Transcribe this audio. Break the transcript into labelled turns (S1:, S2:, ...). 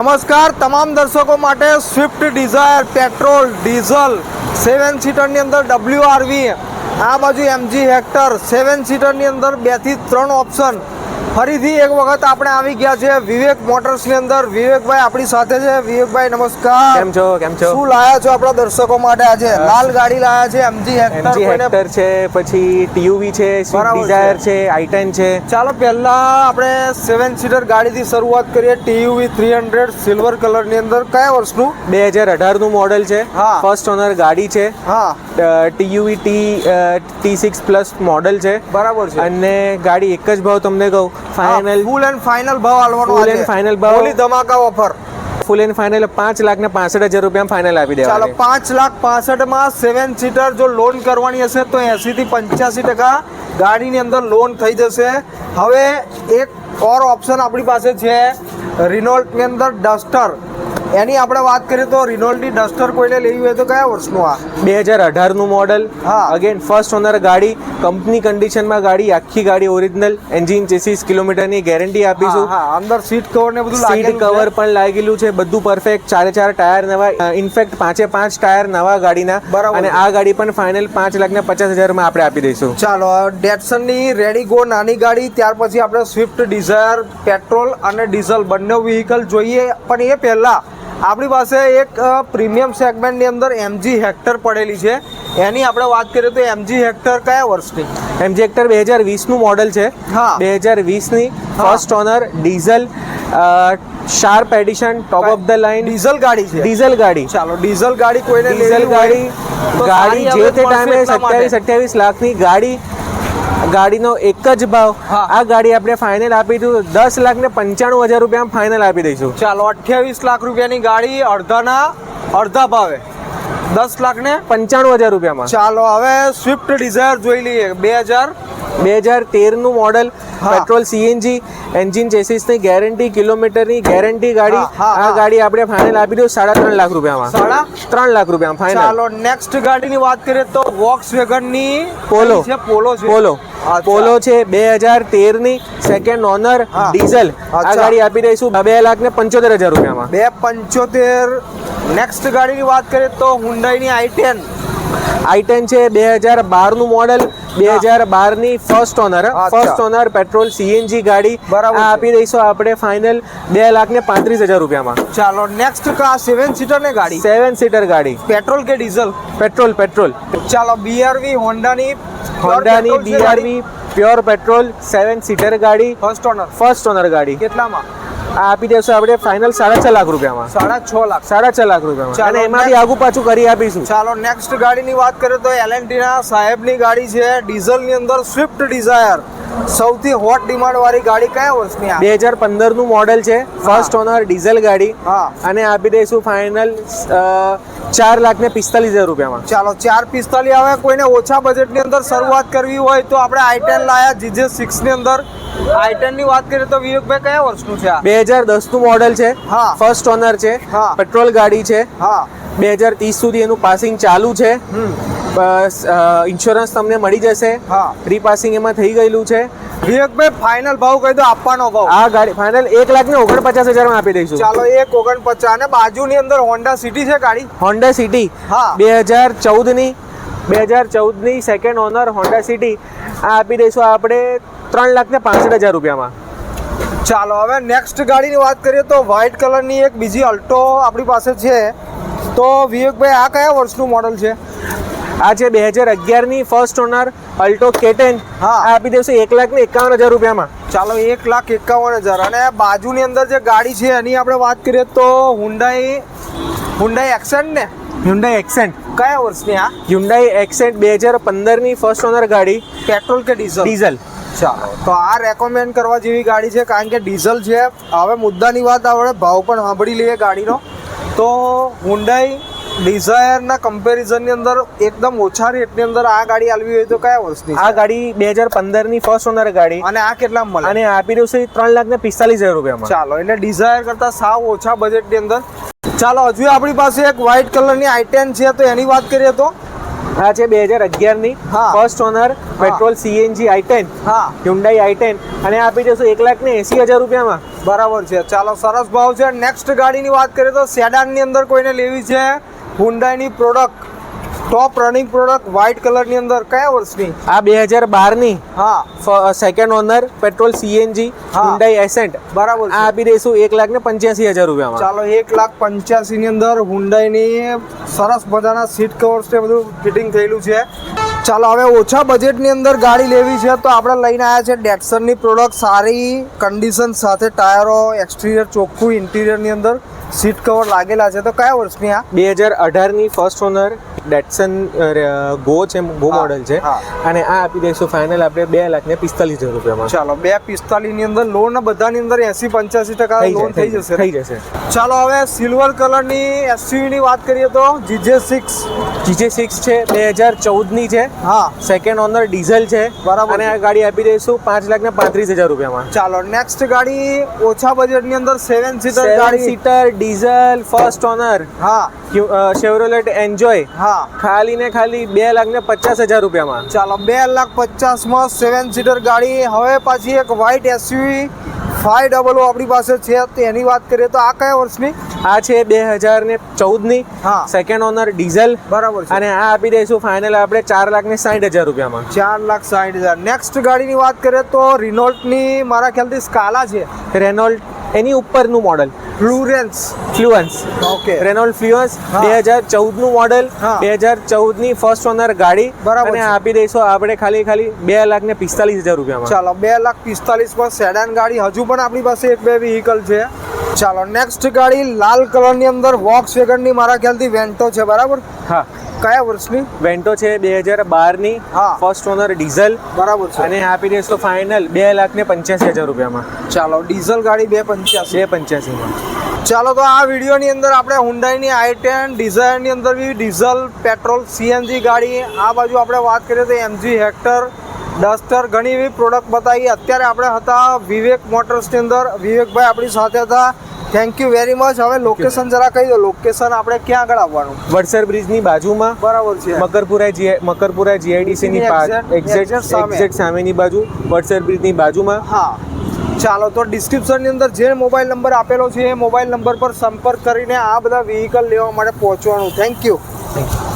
S1: નમસ્કાર તમામ દર્શકો માટે સ્વિફ્ટ ડિઝાયર પેટ્રોલ ડીઝલ 7 સીટરની અંદર WRV, આ બાજુ MG હેક્ટર 7 સીટરની અંદર 2 થી 3 ઓપ્શન ફરીથી એક વખત આપણે આવી ગયા છે વિવેક મોટર્સની અંદર. વિવેકભાઈ આપણી સાથે છે. વિવેકભાઈ નમસ્કાર.
S2: કેમ છો?
S1: શું લાયા છો આપણા દર્શકો માટે? આજે લાલ ગાડી લાયા છે MG હેક્ટર
S2: છે, પછી TUV છે, સ્વિફ્ટ ડિઝાયર છે, i10 છે.
S1: ચાલો પહેલા આપણે 7 સીટર ગાડીથી શરૂઆત કરીએ. TUV 300 સિલ્વર કલરની અંદર કયા વર્ષનું?
S2: 2018 નું મોડેલ છે. ફર્સ્ટ ઓનર ગાડી છે. TUV T6 પ્લસ મોડેલ છે.
S1: બરાબર છે.
S2: અને ગાડી એક જ ભાવ તમને કહું, ફાઇનલ
S1: ફૂલ એન્ડ ફાઇનલ ભાવ આલવાનો
S2: ફૂલ એન્ડ ફાઇનલ ભાવ,
S1: ઓલી ધમાકા ઓફર.
S2: ફૂલ એન્ડ ફાઇનલ 5,65,000 રૂપિયા ફાઇનલ આપી દેવા.
S1: ચાલો 5,65,000 માં 7 સીટર જો લોન કરવાની હશે તો 80 થી 85% ગાડીની અંદર લોન થઈ જશે. હવે એક ઓર ઓપ્શન આપણી પાસે છે રિનોલ્ટની અંદર ડસ્ટર. એની આપણે વાત કરીએ તો રિનોલ્ટની ડસ્ટર કોઈને લેવી હોય તો કયા વર્ષનું? આ
S2: 2018 નું મોડેલ. અગેન ફર્સ્ટ ઓનર ગાડી, કંપની કન્ડિશનમાં ગાડી, આખી ગાડી ઓરિજિનલ એન્જિન, ચેસિસ, કિલોમીટરની ગેરંટી આપીશું.
S1: અંદર સીટ કવર ને બધું
S2: સીટ કવર પણ લાગેલું છે, બધું પરફેક્ટ. 4 ટાયર નવા, ઇનફેક્ટ 5 ટાયર નવા ગાડીના. અને આ ગાડી પણ ફાઇનલ 5,50,000 માં આપણે આપી દઈશું.
S1: ચાલો ડેટસનની રેડી ગો નાની ગાડી, ત્યાર પછી આપણે સ્વિફ્ટ ડિઝાયર પેટ્રોલ અને ડીઝલ બંને વ્હીકલ જોઈએ. પણ એ પહેલા આપણી પાસે એક પ્રીમિયમ સેગમેન્ટની અંદર MG હેક્ટર પડેલી છે. એની આપણે વાત કરીએ તો MG હેક્ટર કયા વર્ષની?
S2: MG હેક્ટર 2020 નું મોડેલ છે. 2020 ની first honour diesel, sharp addition, top of the line
S1: diesel ગાડી છે.
S2: ડીઝલ ગાડી.
S1: ચાલો ડીઝલ ગાડી કોઈને
S2: ડીઝલ ગાડી જે તે ટાઈમે 27-28 લાખની ગાડીનો એક જ ભાવ. આ ગાડી આપણે ફાઇનલ આપી દઉં 10,95,000 રૂપિયા ફાઇનલ આપી દઈશું.
S1: ચાલો 28 લાખ રૂપિયાની ગાડી અડધા ભાવે
S2: 10,95,000 રૂપિયામાં.
S1: ચાલો હવે સ્વિફ્ટ ડિઝાયર જોઈ લઈએ.
S2: 2013 નું model, petrol CNG, engine, chassis ની ગેરંટી, કિલોમીટરની ગેરંટી ગાડી. આ ગાડી આપણે ફાઇનલ આપી દઉં 3.5 લાખ રૂપિયામાં. 3.5 લાખ રૂપિયા ફાઇનલ.
S1: ચાલો નેક્સ્ટ ગાડીની વાત કરીએ તો વોક્સવેગનની
S2: પોલો
S1: છે.
S2: પોલો છે 2013 ની સેકન્ડ ઓનર ડીઝલ. આ ગાડી આપી દઈશું 2,75,000 રૂપિયામાં. 2,75,000.
S1: નેક્સ્ટ ગાડીની વાત કરીએ તો હુન્ડાઈની
S2: i10 છે 2012 નું મોડેલ, 2012 ની ફર્સ્ટ ઓનર પેટ્રોલ CNG ગાડી. આ આપી દઈશું આપણે ફાઇનલ 2,35,000 રૂપિયામાં.
S1: ચાલો નેક્સ્ટ 7 સીટર ને ગાડી,
S2: 7 સીટર ગાડી,
S1: પેટ્રોલ કે ડીઝલ?
S2: પેટ્રોલ.
S1: ચાલો BRV હોન્ડાની
S2: BRV pure petrol 7 seater ગાડી, ફર્સ્ટ ઓનર ગાડી.
S1: કેટલામાં
S2: આ આપી દેશું આપણે ફાઇનલ 6.5 લાખ રૂપિયામાં. 6.5 લાખ રૂપિયામાં. અને એમાંથી આગુ પાછું કરી આપીશું.
S1: ચાલો નેક્સ્ટ ગાડીની વાત કરીએ તો L&T ના સાહેબની ગાડી છે ડીઝલની અંદર સ્વિફ્ટ ડિઝાયર. સૌથી હોટ ડિમાન્ડ વાળી ગાડી કયા વર્ષની?
S2: 2015 નું મોડેલ છે, ફર્સ્ટ ઓનર ડીઝલ ગાડી. અને આપી દઈશું ફાઇનલ 4,45,000 રૂપિયામાં.
S1: ચાલો 4,45,000. આવે કોઈને ઓછા બજેટની અંદર શરૂઆત કરવી હોય તો આપણે i10 લાયા GJ6 ની અંદર. i10 ની વાત કરીએ તો વિવેકભાઈ કયા વર્ષનું છે?
S2: 2010 નું મોડેલ છે, ફર્સ્ટ ઓનર છે, પેટ્રોલ ગાડી છે. 2030 સુધી એનું પાસિંગ ચાલુ છે. ઇન્સ્યોરન્સ તમને મળી જશે. રીપાસિંગ એમાં થઈ ગયેલું છે.
S1: વિવેકભાઈ ફાઇનલ ભાવ કહી દો, આપવાનો ભાવ.
S2: આ ગાડી ફાઇનલ 1,49,000 માં આપી દઈશું.
S1: ચાલો 1,49,000. અને બાજુની અંદર હોન્ડા સિટી છે ગાડી,
S2: હોન્ડા સિટી 2014 ની સેકન્ડ ઓનર હોન્ડા સિટી. આ આપી દઈશું આપણે 3,65,000 રૂપિયામાં.
S1: ચાલો હવે નેક્સ્ટ ગાડીની વાત કરીએ તો વ્હાઇટ કલરની એક બીજી અલ્ટો આપણી પાસે છે. તો વિવેકભાઈ આ કયા વર્ષનું મોડલ છે?
S2: આ છે 2011 ની ફર્સ્ટ ઓનર અલ્ટો K10. આ આપી દઈશું 1,51,000 રૂપિયામાં.
S1: ચાલો 1,51,000. અને બાજુની અંદર જે ગાડી છે એની આપણે વાત કરીએ તો હુન્ડાઈ એક્સેન્ટ ને?
S2: Hyundai Accent
S1: કયા વર્ષની? આ
S2: Hyundai Accent 2015 ની ફર્સ્ટ ઓનર ગાડી,
S1: પેટ્રોલ કે ડીઝલ? ચાલો તો આ રેકમેન્ડ કરવા જેવી ગાડી છે, કારણ કે ડીઝલ છે. હવે મુદ્દાની વાત આપણે ભાવ પણ સાંભળી લઈએ ગાડીનો. તો હુન્ડાઈ ડિઝાયરના કમ્પેરિઝનની અંદર એકદમ ઓછા રેટની અંદર આ ગાડી આલવી હોય તો કયા વર્ષની?
S2: આ ગાડી 2015 ની ફર્સ્ટ ઓનર ગાડી.
S1: અને આ કેટલામાં મળે?
S2: અને આપી દઉં છે 3,45,000 રૂપિયામાં.
S1: ચાલો એટલે ડિઝાયર કરતા સાવ ઓછા બજેટની અંદર. ચાલો હજુ આપણી પાસે એક વ્હાઇટ કલરની i10 છે, તો એની વાત કરીએ તો
S2: આ છે 2011 ની first honour petrol CNG i10, Hyundai i10. અને આપી દઈશું 1,80,000 રૂપિયામાં.
S1: બરાબર છે. ચાલો, સરસ ભાવ છે. નેક્સ્ટ ગાડીની વાત કરીએ તો સેડાનની અંદર કોઈને લેવી છે હુન્ડાઈની પ્રોડક્ટ, ટોપ રનિંગ પ્રોડક્ટ, વ્હાઇટ કલરની અંદર, કયા વર્ષની?
S2: આ 2012
S1: હા,
S2: સેકન્ડ ઓનર પેટ્રોલ સીએનજી
S1: હા.
S2: Hyundai Accent.
S1: બરાબર
S2: આ
S1: છે.
S2: આપી દઈશું 1,85,000 રૂપિયામાં.
S1: ચાલો, 1,85,000 ની અંદર હુન્ડાઈની સરસ મજાના સીટ કવર્સ ને બધું ફિટિંગ થયેલું છે. ચાલો, હવે ઓછા બજેટની અંદર ગાડી લેવી છે તો આપણે લઈને આવ્યા છે ડેટસનની પ્રોડક્ટ, સારી કન્ડિશન સાથે, ટાયરો, એક્સટિરિયર ચોખ્ખું, ઇન્ટિરિયરની અંદર સીટ કવર લાગેલા છે. તો કયા વર્ષની આ?
S2: 2018 ની ફર્સ્ટ ઓનર ડેટસન ગો છે, ગો
S1: હા,
S2: મોડલ છે.
S1: હા.
S2: અને આ આપી દઈશું ફાઇનલ આપણે 2,45,000 રૂપિયામાં.
S1: ચાલો, 2,45,000 ની અંદર લોન બધાની અંદર 80-85% લોન થઈ જશે.
S2: થઈ જશે.
S1: ચાલો, હવે સિલ્વર કલરની એસયુવી ની વાત કરીએ તો GJ6.
S2: GJ6 છે, 2014 ની છે,
S1: હા,
S2: સેકન્ડ ઓનર ડીઝલ છે.
S1: બરાબર
S2: અને
S1: છે.
S2: આ ગાડી આપી દઈશું 5,35,000 રૂપિયામાં.
S1: ચાલો, નેક્સ્ટ ગાડી ઓછા બજેટની અંદર 7 સીટર
S2: 7
S1: ગાડી.
S2: સીટર ડીઝલ ફર્સ્ટ ઓનર
S1: હા,
S2: Chevrolet Enjoy,
S1: હા.
S2: ખાલી ને ખાલી 2,50,000 રૂપિયામાં.
S1: ચાલો, 2,50,000 માં 7 સીટર ગાડી. હવે પાછી એક વ્હાઇટ એસયુવી 500 આપણી પાસે છે, તો એની વાત કરીએ તો આ કયા વર્ષની?
S2: આ છે 2014 ની,
S1: હા.
S2: Second owner diesel.
S1: બરાબર છે.
S2: અને આ આપી દઈશું ફાઇનલ આપણે 4,60,000 રૂપિયામાં.
S1: 4,60,000. નેક્સ્ટ ગાડીની વાત કરીએ તો રિનોલ્ટની મારા ખ્યાલથી સ્કાલા છે,
S2: રેનોલ્ટ એની ઉપરનું મોડલ
S1: ફ્લુરેન્સ.
S2: ફ્લુઅન્સ.
S1: ઓકે.
S2: રેનોલ્ટ ફ્લુઅન્સ
S1: હા.
S2: 2014 નું મોડલ,
S1: હા.
S2: 2014 ની ફર્સ્ટ ઓનર ગાડી.
S1: બરાબર
S2: અને
S1: છે.
S2: આપી દઈશું આપણે ખાલી 2,45,000 રૂપિયામાં.
S1: ચાલો, 2,45,000 માં સેડાન ગાડી. હજુ પણ આપણી પાસે એક બે વ્હીકલ છે. ચાલો, નેક્સ્ટ ગાડી લાલ કલરની અંદર વોક્સવેગનની મારા ખ્યાલથી વેન્ટો છે, બરાબર?
S2: હા,
S1: કયા વર્ષની?
S2: વેન્ટો છે 2012 ની,
S1: હા.
S2: First honour diesel.
S1: બરાબર છે.
S2: અને આપી દઈશું ફાઇનલ 2,85,000 રૂપિયામાં.
S1: ચાલો, ડીઝલ ગાડી 2,85,000.
S2: 2,85,000.
S1: ચાલો, તો આ વિડીયોની અંદર આપણે હુન્ડાઈની i10 ડિઝાયરની અંદર બી ડીઝલ, પેટ્રોલ, સીએનજી ગાડી, આ બાજુ આપણે વાત કરીએ તો MG હેક્ટર, ડસ્ટર, ઘણી એવી પ્રોડક્ટ બતાવી. અત્યારે આપણે હતા વિવેક મોટર્સની અંદર. વિવેકભાઈ આપણી સાથે હતા. Thank you very much. હવે લોકેશન જરા કહી દો, લોકેશન આપણે ક્યાં આગળ આવવાનું?
S2: વડસર બ્રિજની બાજુમાં,
S1: બરાબર છે.
S2: મકરપુરા GIDC ની એક્ઝેક્ટ સામેની બાજુ, વડસર બ્રિજની બાજુમાં.
S1: હા. ચાલો, તો ડિસ્ક્રિપ્શનની અંદર જે મોબાઈલ નંબર આપેલો છે એ મોબાઈલ નંબર પર સંપર્ક કરીને આ બધા વ્હીકલ લેવા માટે પહોંચવાનું. Thank you.
S2: Thank you.